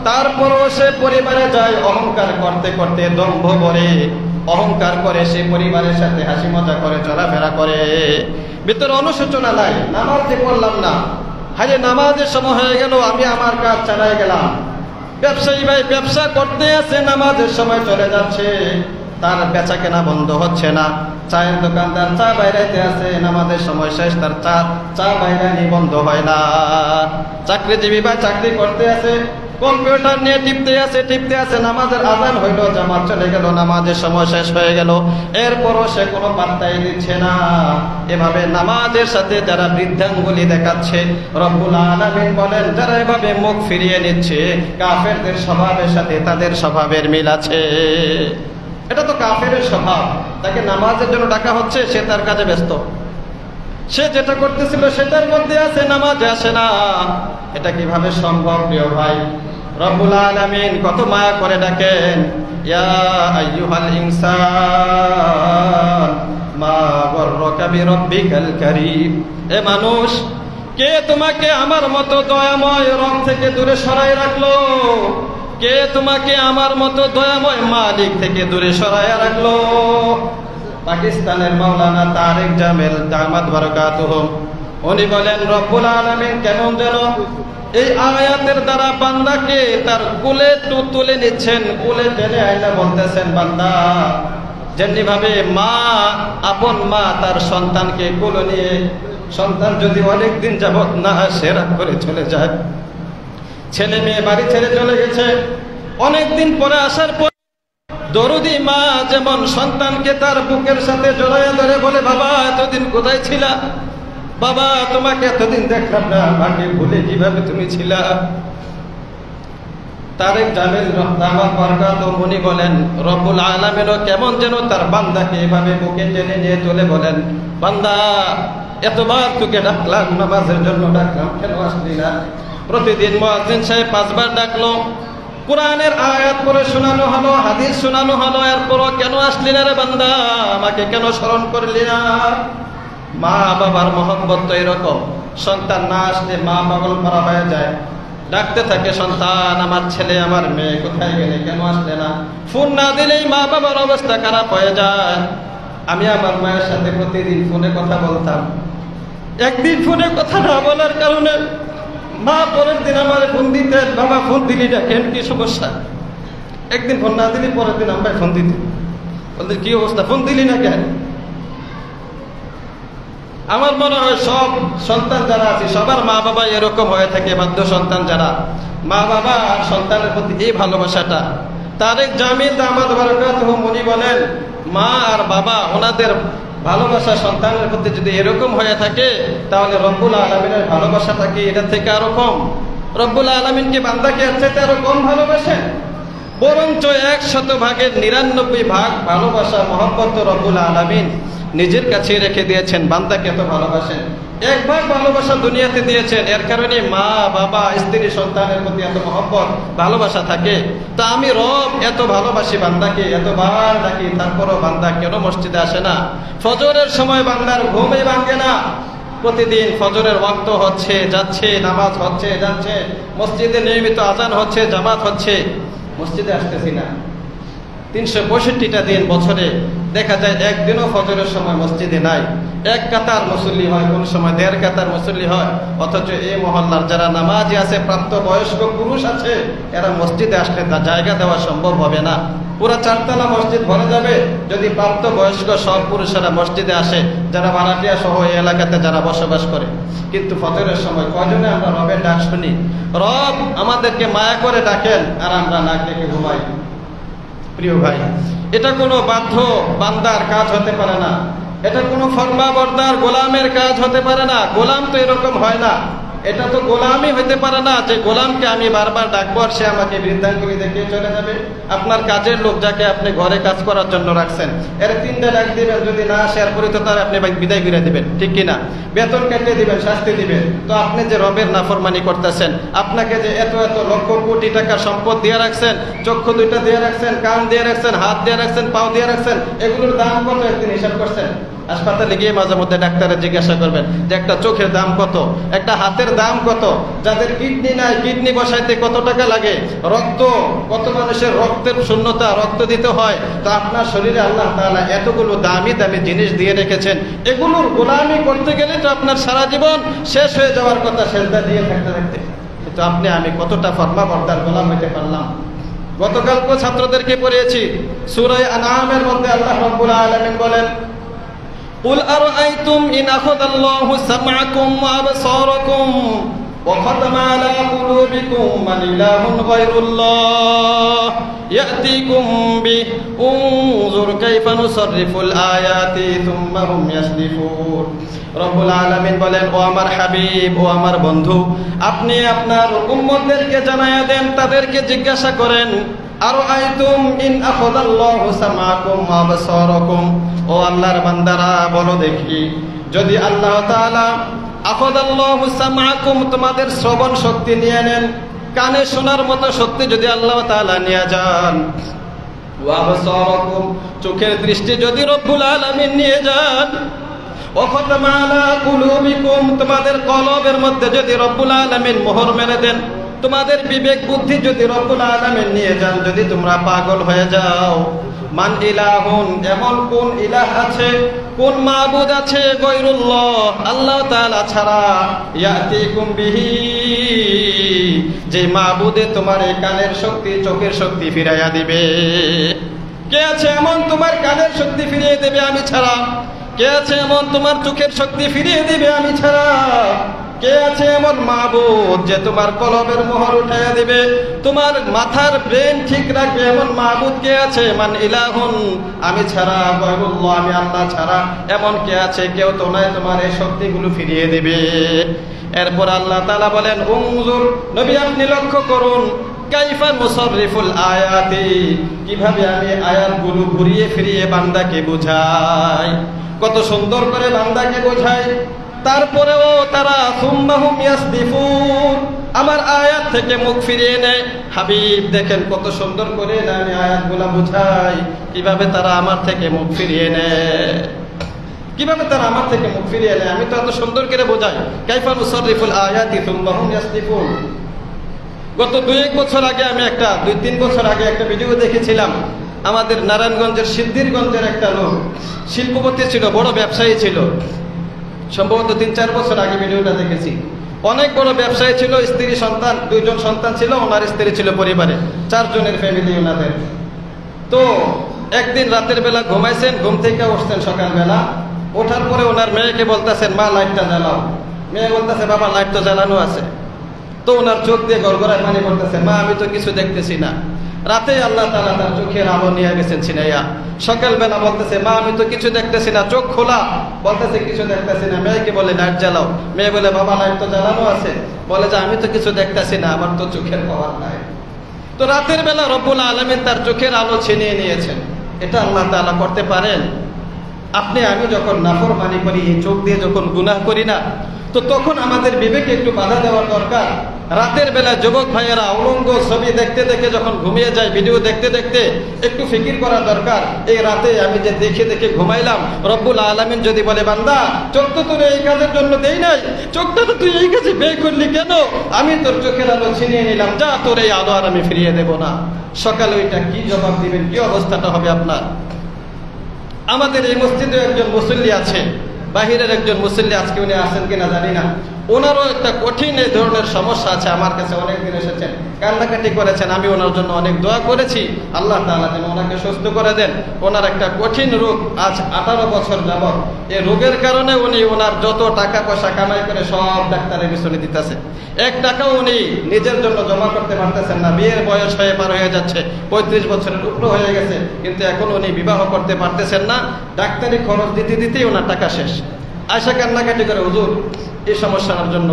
তারপরও সে পরিবারে যায় অহংকার করতে করতে, দম্ভ করে অহংকার করে, সে পরিবারের সাথে হাসি মজা করে, চলাফেরা করে, ভিতরে অনুশোচনা নাই। নামাজ পড়লাম না, হায় নামাজের সময় হয়ে গেল, আমি আমার কাজ চালাই গেলাম। ব্যবসায়ী ভাই ব্যবসা করতে আছে, নামাজের সময় চলে যাচ্ছে, তার বেচা কেনা বন্ধ হচ্ছে না। চায়ের দোকানদার চা বাইরাইতে আছে, নামাজের সময় শেষ, তার চা বাইরানি বন্ধ হয় না। চাকরিজীবী ভাই চাকরি করতে আছে, কম্পিউটার নিয়ে টিপতে আছে, নামাজের আজান হইল, জামাত চলে গেল, নামাজের সময় শেষ হয়ে গেল, এরপরও সে কোনো পাত্তাই দিচ্ছে না। এভাবে নামাজের সাথে যারা বৃদ্ধাঙ্গুলি দেখাচ্ছে, রব্বুল আলামিন বলেন যারা এভাবে মুখ ফিরিয়ে নিচ্ছে, কাফেরদের স্বভাবের সাথে তাদের স্বভাবের মিল আছে। এটা তো কাফেরের স্বভাব। তাকে নামাজের জন্য ডাকা হচ্ছে, সে তার কাজে ব্যস্ত, সে যেটা করতেছিল সেটার মধ্যে আছে, নামাজে আসে না। এটা কিভাবে সম্ভব প্রিয় ভাই? রব্বুল আলামিন কত মায়া করে ডাকেন, ইয়া আইয়ুহাল ইনসান মা গররাকা বিরাব্বিকাল কারীম। এ মানুষ, কে তোমাকে আমার মতো দয়াময় রব থেকে দূরে সরাই রাখলো? কে তোমাকে আমার মতো দয়াময় মালিক থেকে দূরে সরাইয়া রাখলো? পাকিস্তানের মাওলানা তারেক জামিল দামাত বারাকাতুহু উনি বলেন, রব্বুল আলামিন কেমন যেন এই আয়াতের দ্বারা বান্দাকে তার কোলে তুলে নিচ্ছেন, কোলে টেনে আইনা বলতেছেন, বান্দা যেমনি ভাবে মা, আপন মা তার সন্তানকে কোলে নিয়ে, সন্তান যদি অনেকদিন যাবত না আসে, রাগ করে চলে যায়, ছেলে মেয়ে বাড়ি ছেড়ে চলে গেছে, অনেকদিন পরে আসার পর দরদি মা যেমন সন্তানকে তার বুকের সাথে জড়াইয়া ধরে বলে, বাবা এতদিন কোথায় ছিলা? বাবা তোমাকে এতদিন দেখলাম না, আমাকে ভুলে কিভাবে তুমি ছিলা? তারেক জামিল দামাত বারাকাতুহু উনি বলেন, রব্বুল আলামিনও কেমন যেন তার বান্দাকে এভাবে বুকে টেনে নিয়ে চলে বলেন, বান্দা এতবার তোকে ডাকলাম, নামাজের জন্য ডাকলাম, কেন আসলি না? প্রতিদিন মুয়াজ্জিন সাহেব 5 বার ডাকলো, কোরআনের আয়াত পড়ে শোনানো হলো, হাদিস শোনানো হলো, এরপরও কেন আসলি না রে বান্দা? আমাকে কেন স্মরণ করলি না? মা বাবার মহব্বত তো এরকম, সন্তান না আসলে মা পাগল করা হয়ে যায়, ডাকতে থাকে সন্তান, আমার ছেলে আমার মেয়ে কোথায় গেলে, কেন আসলে না? ফোন না দিলেই মা বাবার অবস্থা খারাপ হয়ে যায়। আমি আমার মায়ের সাথে প্রতিদিন ফোনে কথা বলতাম, একদিন ফোনে কথা না বলার কারণে মা পরের দিন আমার ফোন দিতেন, বাবা ফোন দিলি না কেন, কি সমস্যা? একদিন ফোন না দিলি পরের দিন আমায় ফোন দিতেন, বলতেন কি অবস্থা, ফোন দিলি না কেন? আমার মনে হয় সব সন্তান যারা আছে সবার মা বাবা এরকম হয়ে থাকে, বাধ্য সন্তান যারা, মা বাবা আর সন্তানের প্রতি এই ভালোবাসাটা। তারেক জামিল দামাত বারাকাতুহু উনি বলেন, মা আর বাবা ওনাদের ভালোবাসা সন্তানের প্রতি যদি এরকম হয়ে থাকে, তাহলে রব্বুল আলামিনের ভালোবাসাটা কি এটা থেকে আরো কম? রব্বুল আলামিনকে বান্দাকে এর চাইতে আরো কম ভালোবাসেন? বরঞ্চ 100 ভাগের 99 ভাগ ভালোবাসা মহব্বত রব্বুল আলামিন নিজের কাছে রেখে দিয়েছেন, বান্দাকে এত ভালোবাসেন। 1 ভাগ ভালোবাসা দুনিয়াতে দিয়েছেন, এর কারণে মা বাবা স্ত্রী সন্তানের প্রতি এত মহব্বত ভালোবাসা থাকে। তা আমি রব এত ভালোবাসি বান্দাকে, এতবার ডাকি, তারপরও বান্দা কেন মসজিদে আসে না? ফজরের সময় বান্দার ঘুমই ভাঙে না, প্রতিদিন ফজরের ওয়াক্ত হচ্ছে যাচ্ছে, নামাজ হচ্ছে যাচ্ছে, মসজিদে নিয়মিত আজান হচ্ছে, জামাত হচ্ছে, মসজিদে আসতেছি না। 365টা দিন বছরে দেখা যায় একদিনও ফজরের সময় মসজিদে নাই। 1 কাতার মুসল্লি হয়, কোন সময় 1.5 কাতার মুসল্লি হয়, অথচ এই মহল্লার যারা নামাজি আছে, প্রাপ্ত বয়স্ক পুরুষ আছে, এরা মসজিদে আসলে তা জায়গা দেওয়া সম্ভব হবে না। পুরা 4তলা মসজিদ ভরে যাবে যদি প্রাপ্ত বয়স্ক সব পুরুষেরা মসজিদে আসে, যারা ভাড়াটিয়া সহ এই এলাকাতে যারা বসবাস করে। কিন্তু ফজরের সময় কয়জনে আমরা রবের ডাক শুনি? রব আমাদেরকে মায়া করে ডাকেন আর আমরা নাক ডেকে ঘুমাই। প্রিয় ভাই, এটা কোনো বাধ্য বান্দার কাজ হতে পারে না, এটা কোনো ফরমাবরদার গোলামের কাজ হতে পারে না। গোলাম তো এরকম হয় না, এটা তো গোলামই হইতে পারে না যে গোলামকে আমি বারবার ডাকবো আর সে আমাকে বৃদ্ধাঙ্গুলি দেখিয়ে চলে যাবে। আপনার কাজের লোক যাকে আপনি ঘরে কাজ করার জন্য রাখছেন, এর 3টা ডাক দিবেন, যদি না আসে আর পরে তো তার আপনি বিদায় করে দিবেন, ঠিক কিনা? বেতন কেটে দিবেন, শাস্তি দিবেন। তো আপনি যে রবের নাফরমানি করতেছেন, আপনাকে যে এত এত লক্ষ কোটি টাকার সম্পদ দিয়ে রাখছেন, চক্ষু 2টা দিয়ে রাখছেন, কান দিয়ে রাখছেন, হাত দিয়ে রাখছেন, পাও দিয়ে রাখছেন, এগুলোর দাম কত একদিন হিসাব করছেন? হাসপাতালে গিয়ে মাঝে মধ্যে ডাক্তারের জিজ্ঞাসা করবেন যে একটা চোখের দাম কত, একটা হাতের দাম কত, যাদের কিডনি নাই কিডনি বসাইতে কত টাকা লাগে, রক্ত, কত মানুষের রক্তের শূন্যতা, রক্ত দিতে হয়। তো আপনার শরীরে আল্লাহ তাআলা এতগুলো দামি দামি জিনিস দিয়ে রেখেছেন, এগুলোর গোলামি করতে গেলে তো আপনার সারা জীবন শেষ হয়ে যাওয়ার কথা, সেজদা দিয়ে থাকতে থাকতে। কিন্তু আপনি আমি কতটা ফরমাবরদার গোলাম হইতে পারলাম? গতকালকে ছাত্রদেরকে পড়িয়েছি, সূরা আনআমের মধ্যে আল্লাহ রাব্বুল আলামিন বলেন, قل أرأيتم إن أخذ الله سمعكم وأبصاركم وختم على قلوبكم من إله غير الله يأتيكم به انظر كيف نصرف الآيات ثم هم يصدفون রব্বুল আলামিন বলেন, ও আমার হাবিব, ও আমার বন্ধু, আপনি আপনার উম্মতদেরকে জানায়া দেন, তাদেরকে জিজ্ঞাসা করেন, আরো আইতুম ইন আখাযাল্লাহু সামাকুম ওয়া আবসারাকুম, ও আল্লাহর বান্দারা বলো দেখি, যদি আল্লাহ তাআলা আখাযাল্লাহু সামাকুম, তোমাদের শ্রবণ শক্তি নিয়ে নেন, কানে শোনার মতো শক্তি যদি আল্লাহ তাআলা নিয়ে যান, ওয়া আবসারাকুম, চোখের দৃষ্টি যদি রব্বুল আলামিন নিয়ে যান, ওয়াখাতামা আলা কুলুবিকুম, তোমাদের কলবের মধ্যে যদি রব্বুল আলামিন মোহর মেরে দেন, তোমাদের বিবেক বুদ্ধি যদি রব্বুল আলামিন নিয়ে যান, যদি তোমরা পাগল হয়ে যাও, মান ইলাহুন, এমন কোন ইলাহ আছে, কোন মাবুদ আছে, গায়রুল্লাহ, আল্লাহ তাআলা ছাড়া, ইয়াতিকুম বিহি, যে মাবুদে তোমার এই কানের শক্তি, চোখের শক্তি ফিরাইয়া দিবে। কে আছে এমন তোমার কানের শক্তি ফিরিয়ে দেবে আমি ছাড়া? কে আছে এমন তোমার চোখের শক্তি ফিরিয়ে দিবে আমি ছাড়া? কে আছে এমন মাবুদ যে তোমার কলবের মোহর উঠাইয়া দিবে, তোমার মাথার ব্রেন ঠিক রাখবে, এমন মাবুদ কে আছে? মান ইলাহুন, আমি ছাড়া, গায়রুল্লাহ, আমি আল্লাহ ছাড়া এমন কে আছে? কেউ তো নাই তোমার এই শক্তিগুলো ফিরিয়ে দিবে। এরপর আল্লাহ তাআলা বলেন, উনজুর, নবী আপনি লক্ষ্য করুন, কাইফা নুসাররিফুল আয়াতি, কিভাবে আমি আয়াতগুলো ঘুরিয়ে ফিরিয়ে বান্দাকে বুঝাই, কত সুন্দর করে বান্দাকে বোঝাই, তারপরেও তারা সুম্মাহুম ইয়াসদিফুন, আমার আয়াত থেকে মুখ ফিরিয়ে নেয়। হাবিব দেখেন কত সুন্দর করে আমি আয়াতগুলা বুঝাই, কিভাবে তারা আমার থেকে মুখ ফিরিয়ে নেয়, কিভাবে তারা আমার থেকে মুখ ফিরিয়ে নেয়, আমি তো এত সুন্দর করে বোঝাই। কাইফা নুসাররিফুল আয়াতি সুম্মাহুম ইয়াসদিফুন। গত 2-1 বছর আগে আমি 2-3 বছর আগে একটা ভিডিও দেখেছিলাম, আমাদের নারায়ণগঞ্জের সিদ্ধিরগঞ্জের একটা লোক শিল্পপতি ছিল, বড় ব্যবসায়ী ছিল, সম্ভবত 3-4 বছর আগে ভিডিওটা দেখেছি। অনেক বড় ব্যবসায়ী ছিল, স্ত্রী সন্তান, 2 জন সন্তান ছিল, ওনার স্ত্রী ছিল, পরিবারে 4 জনের ফ্যামিলি ওনাদের। তো একদিন রাতের বেলা ঘুমাইছেন, ঘুম থেকে উঠছেন সকালবেলা, ওঠার পরে ওনার মেয়েকে বলতেছেন, মা লাইটটা জ্বালাও। মেয়ে বলতেছে, বাবা লাইট তো জ্বালানো আছে। তো ওনার চোখ দিয়ে গড়গড়ায় পানি পড়তেছে, মা আমি তো কিছু দেখতেছি না। রাতে আল্লাহ তাআলা তার চোখের আলো নিয়ে গেছেন ছিনাইয়া। সকালবেলা বলতেছে, মা আমি তো কিছু দেখতেছি না, চোখ খোলা, বলতেছে কিছু দেখতেছি না। মেয়েকে বলে লাইট জ্বালাও। মেয়ে বলে, বাবা লাইট তো জ্বালানো আছে। বলে যে আমি তো কিছু দেখতেছি না, আমার তো চোখের পাওয়ার নাই। তো রাতের বেলা রব্বুল আলামিন তার চোখের আলো ছিনিয়ে নিয়েছেন। এটা আল্লাহ তাআলা করতে পারেন? আপনি আমি যখন নাফরমানি করি, এই চোখ দিয়ে যখন গুনাহ করি না, তো তখন আমাদের বিবেকে একটু বাধা দেওয়ার দরকার। রাতের বেলা যুবক ভাইয়েরা উলঙ্গ ছবি দেখতে দেখে যখন ঘুমিয়ে যায়, ভিডিও দেখতে দেখতে একটু ফিকির করা দরকার, এই রাতে আমি যে দেখে দেখে ঘুমাইলাম, রব্বুল আলামিন যদি বলে, বান্দা চোখ তো তোর এই কাজের জন্য দেই নাই, চোখটা তো তুই এই কাজে ব্যয় করলি কেন? আমি তোর চোখের আলো ছিনিয়ে নিলাম, যা তোর এই আলো আর আমি ফিরিয়ে দেব না। সকালে ওইটা কি জবাব দিবেন? কি অবস্থাটা হবে আপনার? আমাদের এই মসজিদে একজন মুসল্লি আছে, বাহিরের একজন মুসল্লি, আজকে উনি আছেন কিনা জানি না, ওনারও একটা কঠিন এই ধরনের সমস্যা আছে। আমার কাছে অনেকদিন এসেছেন, কান্নাকাটি করেছেন, আমি ওনার জন্য অনেক দোয়া করেছি, আল্লাহ তাআলা যেন ওনাকে সুস্থ করে দেন। ওনার একটা কঠিন রোগ, আজ 18 বছর যাবত। এই রোগের কারণে উনি ওনার যত টাকা পয়সা কামাই করে সব ডাক্তারের পিছনে দিতেছে, 1 টাকাও উনি নিজের জন্য জমা করতে পারতেছেন না। বিয়ের বয়স হয়ে পার হয়ে যাচ্ছে, 35 বছরের উপরে হয়ে গেছে, কিন্তু এখন উনি বিবাহ করতে পারতেছেন না। ডাক্তারি খরচ দিতে দিতেই ওনার টাকা শেষ। আয়সা কান্নাকাটি করে, হুজুর এই সমস্যার জন্য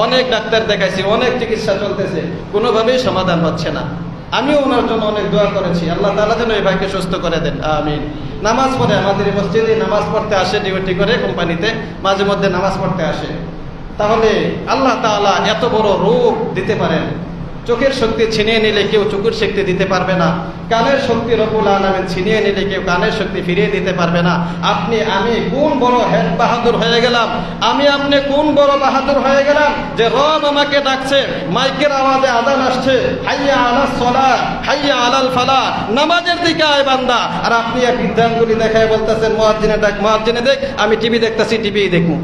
অনেক ডাক্তার দেখাইছি, অনেক চিকিৎসা চলতেছে, কোনোভাবেই সমাধান হচ্ছে না। আমিও ওনার জন্য অনেক দোয়া করেছি, আল্লাহ তাআলা যেন এই ভাইকে সুস্থ করে দেন, আমিন। নামাজ পড়ে, আমাদের মসজিদে নামাজ পড়তে আসে, ডিউটি করে কোম্পানিতে, মাঝে মধ্যে নামাজ পড়তে আসে। তাহলে আল্লাহ তাআলা এত বড় রোগ দিতে পারেন। চোখের শক্তি ছিনিয়ে নিলে কেউ চোখের শক্তি দিতে পারবে না। কানের শক্তি রব্বুল আলামিন ছিনিয়ে নিলে কেউ কানের শক্তি ফিরিয়ে দিতে পারবে না। আপনি আমি কোন বড় হেড বাহাদুর হয়ে গেলাম, আমি আপনি কোন বড় বাহাদুর হয়ে গেলাম যে রব আমাকে ডাকছে, মাইকের আওয়াজে আযান আসছে, হাইয়া আলাস সালাহ, হাইয়া আলাল ফালাহ, নামাজের দিকে আয় বান্দা, আর আপনি এক বৃদ্ধাঙ্গুলি দেখায় বলতেছেন, মুয়াজ্জিনে ডাক, মুয়াজ্জিনে দেখ, আমি টিভি দেখতেছি, টিভি দেখবো।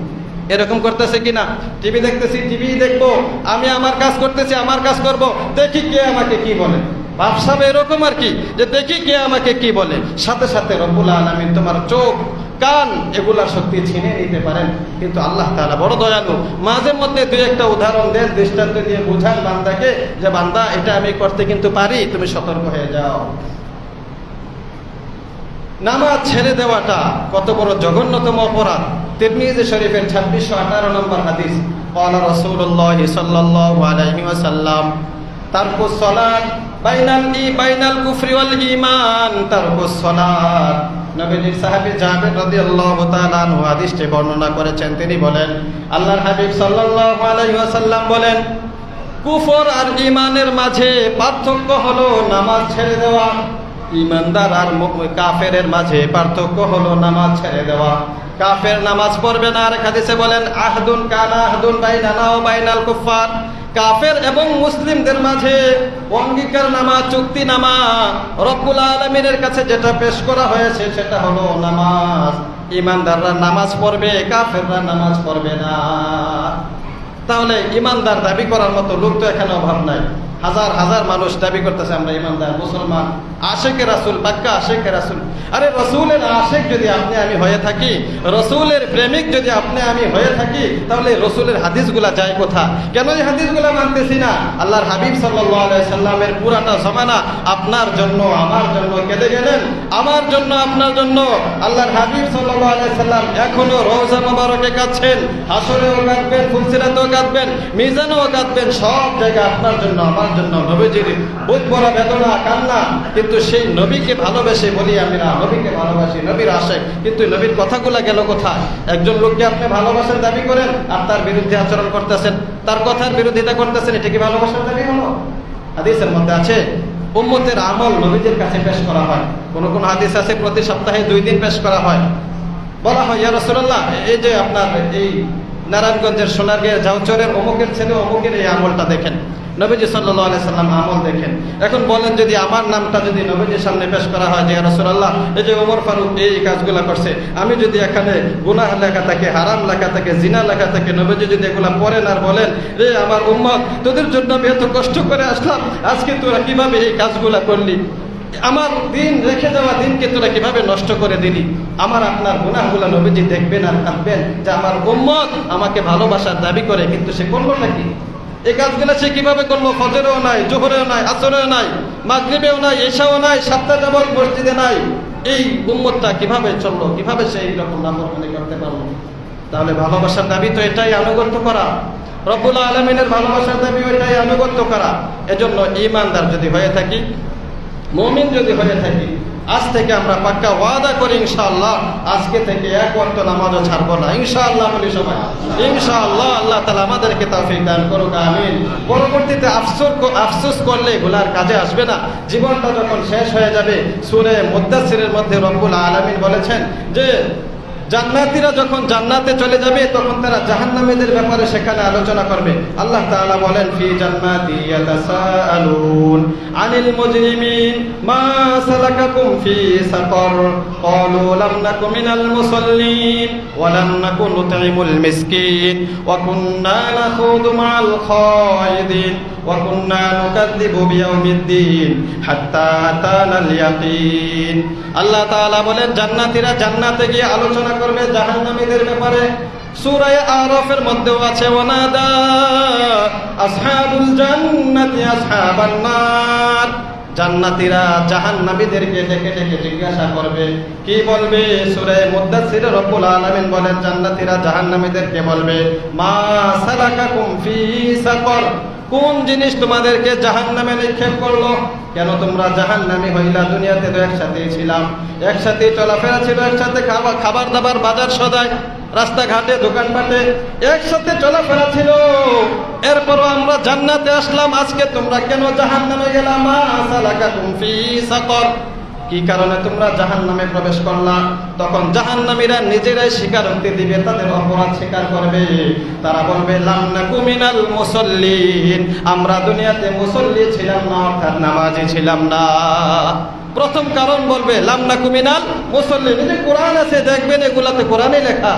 এরকম করতেছে কিনা? টিভি দেখতেছি, টিভি দেখবো, আমি আমার কাজ করতেছি, আমার কাজ করব, দেখি কে আমাকে কি বলে। ভাবসাব এরকম আর কি, যে দেখি কে আমাকে কি বলে। সাথে সাথে রব্বুল আলামিন তোমার চোখ কান, এগুলার শক্তি ছিনিয়ে নিতে পারেন। কিন্তু আল্লাহ তাআলা বড় দয়ালু, মাঝে মধ্যে দুই একটা উদাহরণ দেন, দৃষ্টান্ত দিয়ে বুঝান বান্দাকে যে বান্দা এটা আমি করতে কিন্তু পারি, তুমি সতর্ক হয়ে যাও। নামাজ ছেড়ে দেওয়াটা কত বড় জঘন্যতম অপরাধ। তিরমিজি শরীফের 2618 নম্বর হাদিস, ক্বালা রাসূলুল্লাহ সাল্লাল্লাহু আলাইহি ওয়াসাল্লাম তারকুস সালাত বাইনাল কুফরি ওয়াল ঈমান, তারকুস সালাত। নবীজির সাহাবী জাবের রাদিয়াল্লাহু তাআলা আনহু হাদিসটি বর্ণনা করেছেন। তিনি বলেন, আল্লাহর হাবিব সাল্লাল্লাহু আলাইহি ওয়াসাল্লাম বলেন, কুফর আর ঈমানের মাঝে পার্থক্য হলো নামাজ ছেড়ে দেওয়া। ঈমানদার আর কাফেরের মাঝে পার্থক্য হলো নামাজ ছেড়ে দেওয়া। কাফের নামাজ পড়বে না। আর হাদিসে বলেন, আহদুন কানা আহদুন বাইনানা ওয়া বাইনাল কুফার, কাফের এবং মুসলিমদের মাঝে অঙ্গীকার নামা, চুক্তি নামা, রব্বুল আলামিনের কাছে যেটা পেশ করা হয়েছে সেটা হলো নামাজ। ঈমানদাররা নামাজ পড়বে, কাফেররা নামাজ পড়বে না। তাহলে ঈমানদার দাবি করার মতো লোক তো এখানে অভাব নাই। হাজার হাজার মানুষ দাবি করতেছে আমরা ঈমানদার মুসলমান, আশেকে রাসূল, পাক্কা আশেকে রাসূল। আরে রাসূলের আশেক যদি আপনি আমি হয়ে থাকি, রাসূলের প্রেমিক যদি আপনি আমি হয়ে থাকি, তাহলে রাসূলের হাদিসগুলা যায় কোথা? কেন এই হাদিসগুলা মানতেছি না? আল্লাহর হাবিব সাল্লাল্লাহু আলাইহি সাল্লামের পুরাটা জমানা আপনার জন্য আমার জন্য কেঁদে গেলেন, আমার জন্য আপনার জন্য। আল্লাহর হাবিব সাল্লাল্লাহু আলাইহি সাল্লাম এখনো রওজা মুবারকে কাঁদছেন, হাসরেও কাঁদবেন, ফুলসিরাতেও কাঁদবেন, মিজানেও কাঁদবেন, সব জায়গায় আপনার জন্য আমার জন্য নবীজির বহুত বড় বেদনা, কান্না। কিন্তু সেই নবীকে ভালোবেসে বলি আমি না, নবীকে ভালোবাসি, নবীর আশেক, কিন্তু নবীর কথাগুলা গেল কোথায়? একজন লোককে আপনি ভালোবাসার দাবি করেন আর তার বিরুদ্ধে আচরণ করতেছেন, তার কথার বিরোধিতা করতেছেন, এটা কি ভালোবাসার দাবি হলো? হাদিসের মধ্যে আছে উম্মতের আমল নবীজির কাছে পেশ করা হয়। কোন কোন হাদিস আছে প্রতি সপ্তাহে 2 দিন পেশ করা হয়। বলা হয়, ইয়া রাসূলুল্লাহ, এই যে আপনার এই নারায়ণগঞ্জের সোনারগাঁয়ের ঝাউচরের অমুকের ছেলে অমুকের এই আমলটা দেখেন, নবীজি সাল্লাল্লাহু আলাইহি সাল্লাম আমল দেখেন। এখন বলেন, যদি আমার নামটা যদি নবীজির সামনে পেশ করা হয় যে ইয়া রাসূলুল্লাহ, এই যে ওমর ফারুক এই কাজগুলো করছে, আমি যদি এখানে গুনাহ লেখা থাকে, হারাম লেখা থাকে, জিনা লেখা থাকে, নবীজি যদি এগুলা পড়েন আর বলেন, রে আমার উম্মত, তোদের জন্য আমি এত কষ্ট করে আসলাম, আজকে তোরা কিভাবে এই কাজগুলা করলি? আমার দিন রেখে দেওয়া দিনকে তোরা কিভাবে নষ্ট করে দিলি? আমার আপনার গুনাহগুলা নবীজি দেখবেন আর কাঁদবেন যে আমার উম্মত আমাকে ভালোবাসার দাবি করে, কিন্তু সে করলো নাকি? এই কাজগুলো সে কিভাবে করলো? ফজরেও নাই, জোহরেও নাই, আসরেও নাই, মাগরিবেও নাই, এশাও নাই, 7টা যাবত মসজিদে নাই। এই উম্মতটা কিভাবে চললো? কিভাবে সে এইরকম নাফরমানি করতে পারলো? তাহলে ভালোবাসার দাবি তো এটাই, আনুগত্য করা। রব্বুল আলামিনের ভালোবাসার দাবি ওইটাই, আনুগত্য করা। এজন্য ঈমানদার যদি হয়ে থাকি, মুমিন যদি হয়ে থাকি, আজ থেকে আমরা পাক্কা ওয়াদা করি ইনশাআল্লাহ, আজকে থেকে এক ওয়াক্ত নামাজও ছাড়বো না ইনশাআল্লাহ। বলি সবাই ইনশাআল্লাহ। আল্লাহ তাআলা আমাদেরকে তৌফিক দান করুক, আমিন। পরবর্তীতে আফসোস করলে এগুলার কাজে আসবে না। জীবনটা যখন শেষ হয়ে যাবে, সূরা মুদ্দাসসিরের মধ্যে রব্বুল আলামিন বলেছেন যে জান্নাতীরা যখন জান্নাতে চলে যাবে, তখন তারা জাহান্নামীদের ব্যাপারে সেখানে আলোচনা করবে। আল্লাহ তাআলা বলেন, ফি জান্নাতি ইয়াতাসাআলুন আনিল মুজরিমিন মা সালাকাকুম ফি সাকর ক্বালু লাম নাকু মিনাল মুসাল্লিন ওয়া লাম নাকু নুতঈমুল মিসকিন ওয়া কুন্না নাখুদু মা'আল খায়িদিন ওয়া কুন্না নুকাযযিবু বিয়াউমিদ্দিন হাত্তা আতানাল ইয়াকিন। আল্লাহ তাআলা বলেন, জান্নাতীরা জান্নাতে গিয়ে আলোচনা করবে জাহান্নামীদের ব্যাপারে। সূরা আরাফের মধ্যেও আছে, ওয়ানাদা আসহাবুল জান্নাতি আসহাবান নার। জান্নাতীরা জাহান্নামীদেরকে ডেকে ডেকে জিজ্ঞাসা করবে, কি বলবে? সূরা মুদ্দাসসিরে রব্বুল আলামিন বলেন, জান্নাতীরা জাহান্নামীদেরকে বলবে, মা সালাকাকুম ফি সাকর, কোন জিনিস তোমাদেরকে জাহান্নামে নিক্ষেপ করলো? কেন তোমরা জাহান্নামী হইলা? দুনিয়াতে তো একসাথেই ছিলাম, একসাথেই চলাফেরা ছিল, একসাথে খাবার দাবার, বাজার সদাই, রাস্তাঘাটে, দোকানপাটে একসাথে চলাফেরা ছিল। এরপরও আমরা জান্নাতে আসলাম, আজকে তোমরা কেন জাহান্নামে গেলা? মা সালাকাকুম ফি সাকর, কি কারণে তোমরা জাহান্নামে প্রবেশ করলা? তখন জাহান্নামীরা নিজেরাই স্বীকারোক্তি দিবে, তাদের অপরাধ স্বীকার করবে। তারা বলবে, লাম নাকু মিনাল মুসাল্লিন, আমরা দুনিয়াতে মুসল্লি ছিলাম না, অর্থাৎ নামাজি ছিলাম না। প্রথম কারণ বলবে লাম নাকু মিনাল মুসাল্লিন। এই যে কোরআন আছে দেখবেন, এগুলাতে কোরআনে লেখা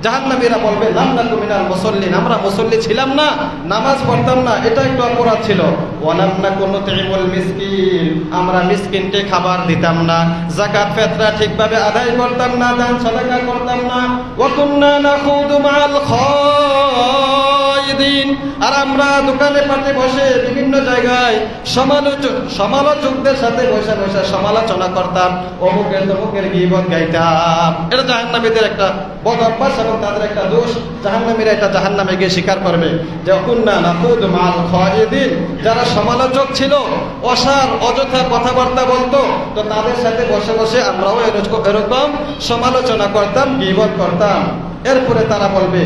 জাহান্নামীরা বলবে লাম নাকু মিনাল মুসাল্লিন, আমরা মুসল্লি ছিলাম না, নামাজ পড়তাম না, এটা একটু অপরাধ ছিল। ওয়া লাম নাকু নুতঈমুল মিসকিন, আমরা মিসকিনকে খাবার দিতাম না, যাকাত ফিতরা ঠিকভাবে আদায় করতাম না, দান সাদাকা করতাম না। ওয়া কুননা নাখুদু মাআল খায়িদিন, আর আমরা দোকানে পাটে বসে বিভিন্ন জায়গায় সমালোচকদের সাথে বসে বসে সমালোচনা করতাম, অমুকের তমুকের গীবত গাইতাম। এটা জাহান্নামীদের একটা বদ অভ্যাস এবং তাদের একটা দোষ। জাহান্নামীরা এটা জাহান্নামে গিয়ে স্বীকার করবে যে কুননা নাখুদু মাআল খায়িদিন, যারা সমালোচক ছিল, অসার অযথা কথাবার্তা বলতো, তো তাদের সাথে বসে বসে আমরাও এরকম সমালোচনা করতাম, গীবত করতাম। এরপরে তারা বলবে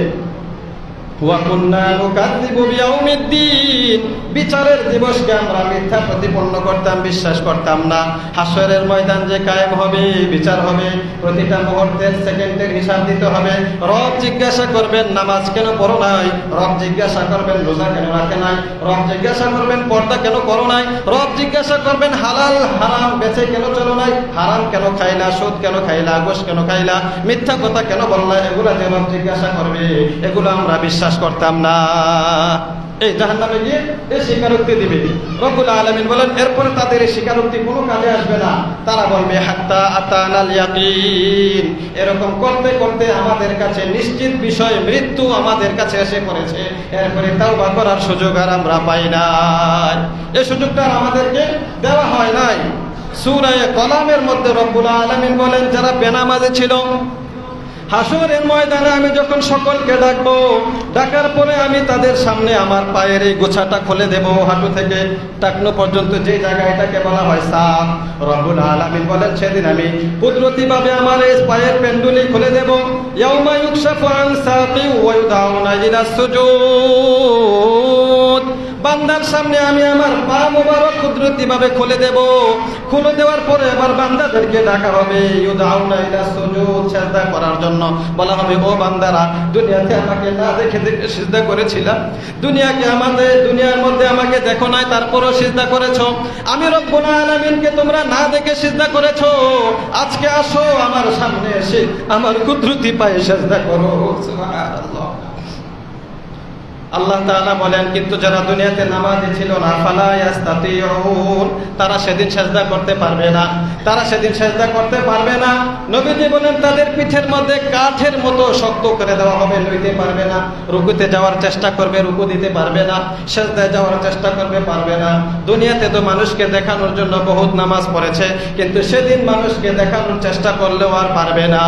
ওয়া কুননা নুকাযযিবু বিয়াউমিদ্দিন, বিচারের দিবসকে আমরা মিথ্যা প্রতিপন্ন করতাম, বিশ্বাস করতাম না। হাসরের ময়দান যে কায়েম হবে, বিচার হবে, প্রতিটা মুহূর্তের সেকেন্ডের হিসাব দিতে হবে। রব জিজ্ঞাসা করবেন নামাজ কেন পড়ো নাই, রব জিজ্ঞাসা করবেন রোজা কেন রাখে নাই, রব জিজ্ঞাসা করবেন পর্দা কেন করো নাই, রব জিজ্ঞাসা করবেন হালাল হারাম বেছে কেন চলো নাই, হারাম কেন খাইলা, সুদ কেন খাইলা, ঘুষ কেন খাইলা, মিথ্যা কথা কেন বললা, এগুলা যে রব জিজ্ঞাসা করবে, এগুলো আমরা বিশ্বাস করতাম না। এই জাহান্নামে গিয়ে এই স্বীকারোক্তি দিবে। রব্বুল আলামিন বলেন এরপরে তাদের এই স্বীকারোক্তি কোনো কাজে আসবে না। তারা বলবে হাত্তা আতানাল ইয়াকিন, এরকম করতে করতে আমাদের কাছে নিশ্চিত বিষয় মৃত্যু আমাদের কাছে এসে পড়েছে, এরপরে তাওবা করার সুযোগ আর আমরা পাই নাই। এই সুযোগটা আমাদেরকে দেওয়া হয় নাই। সূরা কলামের মধ্যে রব্বুল আলামিন বলেন যারা বেনামাজি ছিল, হাসরের ময়দানে আমি যখন সকলকে ডাকবো, ডাকার পরে আমি তাদের সামনে আমার পায়ের এই গোছাটা খুলে দেব, হাঁটু থেকে টাকনো পর্যন্ত যে জায়গা, এটাকে বলা হয় সাফ। রব্বুল আলামিন বলেন সেদিন আমি কুদরতিভাবে আমার এই পায়ের পেন্ডুলি খুলে দেব। ইয়াউমা ইউকশাফু আন সাকি ওয়া ইউদাউনা ইলা সুজুদ, বান্দার সামনে আমি আমার পা মোবারক কুদরতিভাবে খুলে দেব। খুলে দেওয়ার পরে আমার বান্দাদেরকে ডাকা হবে ইউদাউনা ইলা সুজুদ, সিজদা করার জন্য। বলা হবে ও বান্দারা, দুনিয়াতে আমাকে না দেখে দেখে সিজদা করেছিলাম, দুনিয়ার মধ্যে আমাকে দেখো নাই, তারপরও সিজদা করেছো। আমি রব্বুল আলামিনকে তোমরা না দেখে সিজদা করেছো, আজকে আসো আমার সামনে এসে আমার কুদরতি পায়ে সিজদা করো। সুবহানাল্লাহ। আল্লাহ তাআলা বলেন কিন্তু যারা দুনিয়াতে নামাজি ছিল না, ফালা ইয়াস্তাতিউন, তারা সেদিন সিজদা করতে পারবে না, তারা সেদিন সিজদা করতে পারবে না। নবীজি বলেন তাদের পিঠের মধ্যে কাঠের মতো শক্ত করে দেওয়া হবে, লইতে পারবে না। রুকুতে যাওয়ার চেষ্টা করবে, রুকু দিতে পারবে না। সিজদায় যাওয়ার চেষ্টা করবে, পারবে না। দুনিয়াতে তো মানুষকে দেখানোর জন্য বহুত নামাজ পড়েছে, কিন্তু সেদিন মানুষকে দেখানোর চেষ্টা করলেও আর পারবে না।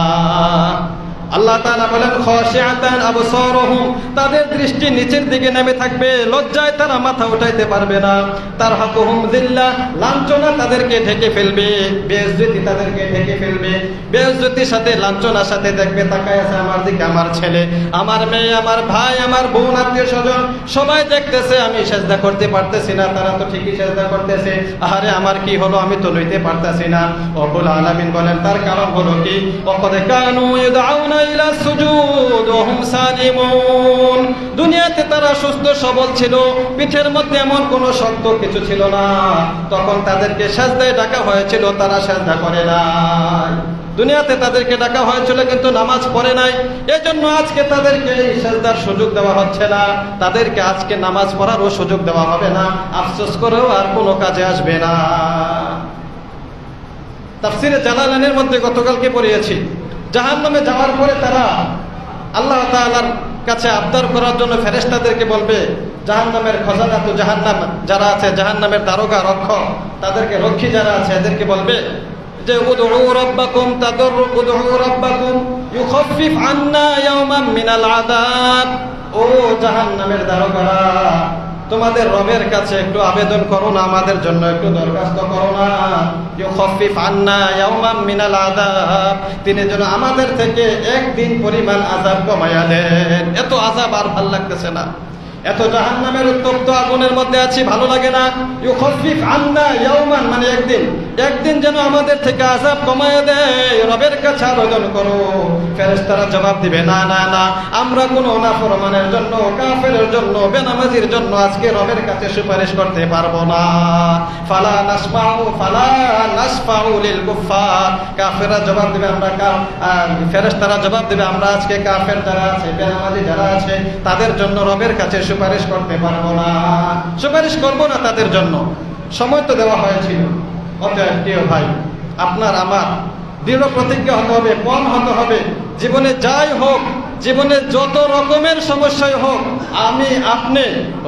আল্লাহ তাআলা বলেন খাশিআতান আবসারুহুম, তাদের দৃষ্টি নিচের দিকে নেমে থাকবে, লজ্জায় তারা মাথা উঠাইতে পারবে না। তারহাকুহুম যিল্লাহ, লাঞ্ছনা তাদেরকে ঢেকে ফেলবে, বেইজ্জতি তাদেরকে ঢেকে ফেলবে। বেইজ্জতির সাথে লাঞ্ছনার সাথে দেখবে তাকায় আছে আমার দিকে আমার ছেলে, আমার মেয়ে, আমার ভাই, আমার বোন, আত্মীয়স্বজন সবাই দেখতেছে আমি সিজদা করতে পারতেছি না, তারা তো ঠিকই সিজদা করতেছে। আহারে আমার কি হলো, আমি তো লইতে পারতাছি না। রব্বুল আলামিন বলেন তার কারণ হলো কি, ওয়াকাদ কানু ইউদআউনা ইলা সুজুদ ওয়া হুম সালিমুন, দুনিয়াতে তারা সুস্থ সবল ছিল, পিঠের মধ্যে এমন কোনো শক্ত কিছু ছিল না, তখন তাদেরকে সিজদায় ডাকা হয়েছিল, তারা সিজদা করে নাই। দুনিয়াতে তাদেরকে ডাকা হয়েছিল কিন্তু নামাজ পড়ে নাই, এজন্য আজকে তাদেরকে এই সিজদার সুযোগ দেওয়া হচ্ছে না, তাদেরকে আজকে নামাজ পড়ারও সুযোগ দেওয়া হবে না, আফসোস করেও আর কোনো কাজে আসবে না। তাফসীরে জালালাইনের মধ্যে গতকালকে পড়িয়েছি, জাহান্নামে যাওয়ার পরে তারা আল্লাহ তাআলার কাছে আবদার করার জন্য ফেরেশতাদেরকে বলবে, জাহান্নামের খজানা তো জাহান্নাম যারা আছে, জাহান্নামের দারোগা রক্ষক, তাদেরকে রক্ষী যারা আছে, এদেরকে বলবে যে উদউ রাব্বাকুম উদউ রাব্বাকুম ইউখাফফিফ আন্না ইয়াওমান মিনাল আযাব, ও জাহান্নামের দারোগারা তোমাদের রবের কাছে একটু আবেদন করো না, আমাদের জন্য একটু দরখাস্ত করো না, ইউখাফফিফ আন্না ইয়াওমান মিনাল আযাব, তিনি যেন আমাদের থেকে একদিন পরিমাণ আযাব কমায়া দেন। এত আযাব আর ভাল লাগতেছে না, এত জাহান্নামের উত্তপ্ত আগুনের মধ্যে আছি, ভালো লাগে না। ইউখাফফিফ আন্না ইয়াওমান মানে একদিন যেন আমাদের থেকে আযাব কমায় দেয়, রবের কাছে আবেদন করো। ফেরেশতারা জবাব দিবে, না না না, আমরা কোনো নাফরমানের জন্য, কাফেরের জন্য, বেনামাজির জন্য আজকে রবের কাছে সুপারিশ করতে পারবো না। ফালা নাসফাউ লিল কুফার, কাফেররা জবাব দিবে, ফেরেশতারা জবাব দিবে, আমরা আজকে কাফের যারা আছে, বেনামাজি যারা আছে, তাদের জন্য রবের কাছে সুপারিশ করতে পারবো না, সুপারিশ করবো না তাদের জন্য। সময় তো দেওয়া হয়েছিল। অতএব প্রিয় ভাই, আপনার আমার দৃঢ় প্রতিজ্ঞা হতে হবে, পণ হতে হবে। জীবনে যাই হোক, জীবনে যত রকমের সমস্যাই হোক, আমি আপনি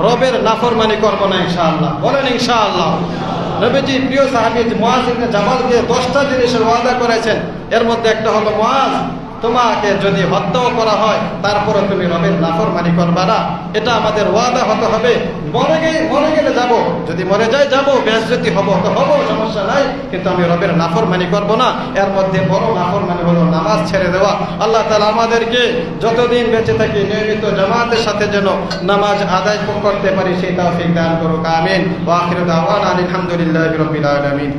রবের নাফরমানি করব না ইনশাআল্লাহ। বলেন ইনশাআল্লাহ। নবীজি প্রিয় সাহাবী মুআজ ইবনে জাবালকে 10টা জিনিসের ওয়াদা করেছেন। এর মধ্যে একটা হলো, মুআজ, তোমাকে যদি হত্যাও করা হয় তারপরে তুমি রবের নাফরমানি করবা না। এটা আমাদের ওয়াদা হতে হবে। মরে গেলে যাব, যদি মরে যাই যাব, বেইজ্জতি হব তো হব, সমস্যা নাই, কিন্তু আমি রবের নাফরমানি করব না। এর মধ্যে বড় নাফরমানি হলো নামাজ ছেড়ে দেওয়া। আল্লাহ তাআলা আমাদেরকে যতদিন বেঁচে থাকি নিয়মিত জামাতের সাথে যেন নামাজ আদায় করতে পারি সেই তৌফিক দান করুক। আমিন। ওয়া আখিরু দাওয়ানা আলহামদুলিল্লাহি রাব্বিল আলামিন।